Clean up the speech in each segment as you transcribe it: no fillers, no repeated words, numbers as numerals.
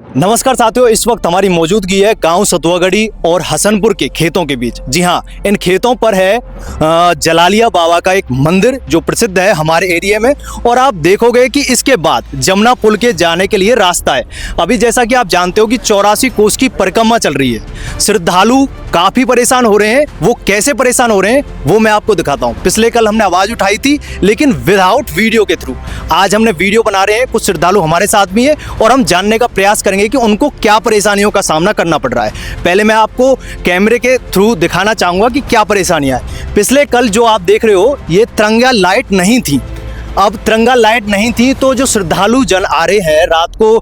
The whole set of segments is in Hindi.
नमस्कार साथियों, इस वक्त हमारी मौजूदगी है गांव सतुआगढ़ी और हसनपुर के खेतों के बीच। जी हाँ, इन खेतों पर है जलालिया बाबा का एक मंदिर जो प्रसिद्ध है हमारे एरिया में। और आप देखोगे कि इसके बाद जमुना पुल के जाने के लिए रास्ता है। अभी जैसा कि आप जानते हो कि 84 कोस की परिक्रमा चल रही है। श्रद्धालु काफ़ी परेशान हो रहे हैं। वो कैसे परेशान हो रहे हैं वो मैं आपको दिखाता हूँ। पिछले कल हमने आवाज़ उठाई थी, लेकिन विदाउट वीडियो के थ्रू आज हमने वीडियो बना रहे हैं। कुछ श्रद्धालु हमारे साथ भी हैं और हम जानने का प्रयास करेंगे कि उनको क्या परेशानियों का सामना करना पड़ रहा है। पहले मैं आपको कैमरे के थ्रू दिखाना चाहूँगा कि क्या परेशानियाँ हैं। पिछले कल जो आप देख रहे हो, ये तिरंगा लाइट नहीं थी। अब तिरंगा लाइट नहीं थी तो जो श्रद्धालु जन आ रहे हैं रात को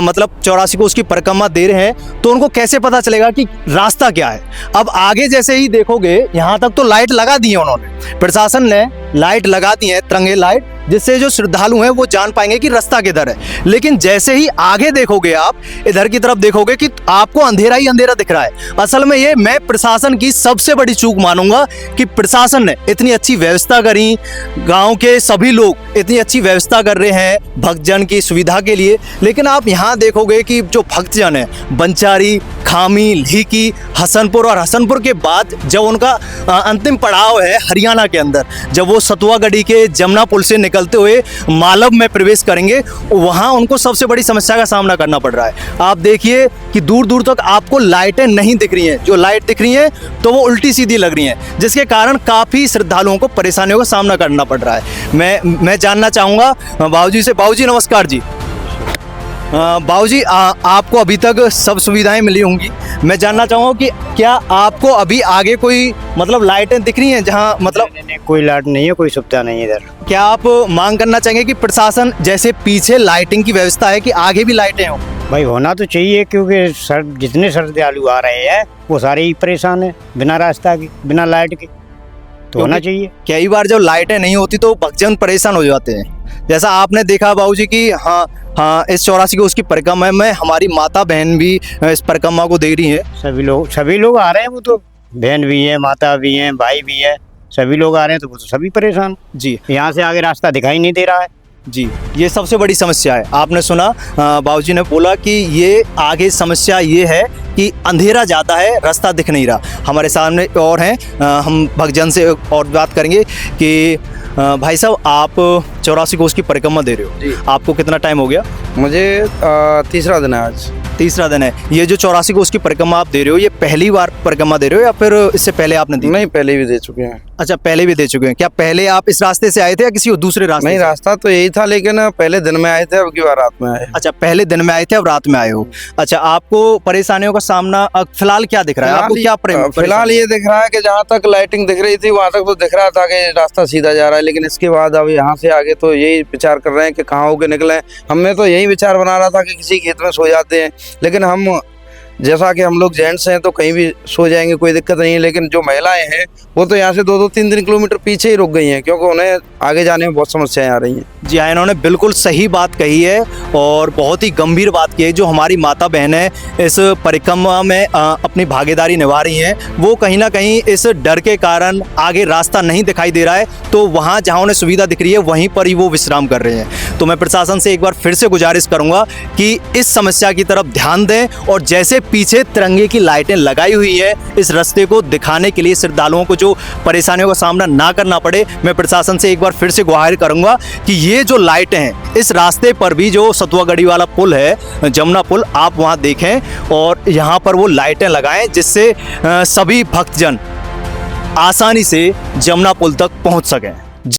मतलब 84 को उसकी परिक्रमा दे रहे हैं, तो उनको कैसे पता चलेगा कि रास्ता क्या है। अब आगे जैसे ही देखोगे, यहाँ तक तो लाइट लगा दी है उन्होंने, प्रशासन ने लाइट लगा दी है, तिरंगे लाइट, जिससे जो श्रद्धालु हैं वो जान पाएंगे कि रास्ता किधर है। लेकिन जैसे ही आगे देखोगे, आप इधर की तरफ देखोगे कि आपको अंधेरा ही अंधेरा दिख रहा है। असल में ये मैं प्रशासन की सबसे बड़ी चूक मानूंगा कि प्रशासन ने इतनी अच्छी व्यवस्था करी, गांव के सभी लोग इतनी अच्छी व्यवस्था कर रहे हैं भक्तजन की सुविधा के लिए। लेकिन आप यहाँ देखोगे कि जो भक्तजन है बंचारी, खामी, लीकी, हसनपुर और हसनपुर के बाद जब उनका अंतिम पड़ाव है हरियाणा के अंदर, जब वो सतुआगढ़ी के जमुना पुल से निकलते हुए मालब में प्रवेश करेंगे, वहाँ उनको सबसे बड़ी समस्या का सामना करना पड़ रहा है। आप देखिए कि दूर दूर तक आपको लाइटें नहीं दिख रही हैं। जो लाइट दिख रही हैं तो वो उल्टी सीधी लग रही हैं, जिसके कारण काफ़ी श्रद्धालुओं को परेशानियों का सामना करना पड़ रहा है। मैं जानना चाहूँगा बाबूजी से। बाबूजी नमस्कार जी। बाबूजी, आपको अभी तक सब सुविधाएं मिली होंगी। मैं जानना चाहूँगा कि क्या आपको अभी आगे कोई मतलब लाइटें दिख रही हैं जहाँ मतलब नहीं, कोई लाइट नहीं है, कोई सुविधा नहीं है इधर। क्या आप मांग करना चाहेंगे कि प्रशासन जैसे पीछे लाइटिंग की व्यवस्था है कि आगे भी लाइटें हों? भाई होना तो चाहिए, क्योंकि जितने श्रद्धालु आ रहे हैं वो सारे ही परेशान हैं, बिना रास्ता के, बिना लाइट के। तो होना चाहिए। कई बार जब लाइटें नहीं होती तो भक्तजन परेशान हो जाते हैं। जैसा आपने देखा बाबूजी कि हाँ इस 84 को उसकी परिक्रमा में हमारी माता बहन भी इस परिक्रमा को दे रही है। सभी लोग आ रहे हैं। वो तो बहन भी है, माता भी है, भाई भी है, सभी लोग आ रहे हैं। तो वो तो सभी परेशान जी। यहाँ से आगे रास्ता दिखाई नहीं दे रहा है जी। ये सबसे बड़ी समस्या है। आपने सुना बाबूजी ने बोला कि ये आगे समस्या ये है कि अंधेरा ज़्यादा है, रास्ता दिख नहीं रहा। हमारे सामने और हैं, हम भक्तजन से और बात करेंगे कि भाई साहब, आप 84 कोस की परिक्रमा दे रहे हो, आपको कितना टाइम हो गया? मुझे तीसरा दिन है आज। तीसरा दिन है। ये जो 84 कोस की परिक्रमा आप दे रहे हो, ये पहली बार परिक्रमा दे रहे हो या फिर इससे पहले आपने दी? नहीं, पहले भी दे चुके हैं। अच्छा, पहले भी दे चुके हैं। क्या पहले आप इस रास्ते से आए थे या किसी दूसरे रास्ते? नहीं, रास्ता तो यही था, लेकिन पहले दिन में आए थे, अब की बार रात में आए। अच्छा, पहले दिन में आए थे, अब रात में आए हो। अच्छा, आपको परेशानियों का सामना फिलहाल क्या दिख रहा है? आपको क्या फिलहाल ये दिख रहा है कि जहाँ तक लाइटिंग दिख रही थी वहाँ तक तो दिख रहा था कि रास्ता सीधा जा रहा है, लेकिन इसके बाद अब यहाँ से आगे तो यही विचार कर रहे हैं कि कहाँ होके निकले। हमने तो यही विचार बना रहा था कि किसी खेत में सो जाते हैं, लेकिन हम जैसा कि हम लोग जेंट्स हैं तो कहीं भी सो जाएंगे, कोई दिक्कत नहीं है। लेकिन जो महिलाएं हैं वो तो यहाँ से 2-2, 3-3 किलोमीटर पीछे ही रुक गई हैं, क्योंकि उन्हें आगे जाने में बहुत समस्याएं आ रही हैं। जी हाँ, इन्होंने बिल्कुल सही बात कही है और बहुत ही गंभीर बात की है। जो हमारी माता बहनें इस परिक्रमा में अपनी भागीदारी निभा रही हैं, वो कहीं ना कहीं इस डर के कारण आगे रास्ता नहीं दिखाई दे रहा है, तो वहाँ जहाँ उन्हें सुविधा दिख रही है वहीं पर ही वो विश्राम कर रहे हैं। तो मैं प्रशासन से एक बार फिर से गुजारिश करूँगा कि इस समस्या की तरफ ध्यान दें और जैसे पीछे तिरंगे की लाइटें लगाई हुई है इस रास्ते को दिखाने के लिए, श्रद्धालुओं को जो परेशानियों का सामना ना करना पड़े, मैं प्रशासन से एक बार फिर से गुहार करूंगा कि ये जो लाइटें हैं इस रास्ते पर भी, जो सतुआगढ़ी वाला पुल है जमुना पुल, आप वहां देखें और यहां पर वो लाइटें लगाएं, जिससे सभी भक्तजन आसानी से जमुना पुल तक पहुंच सकें।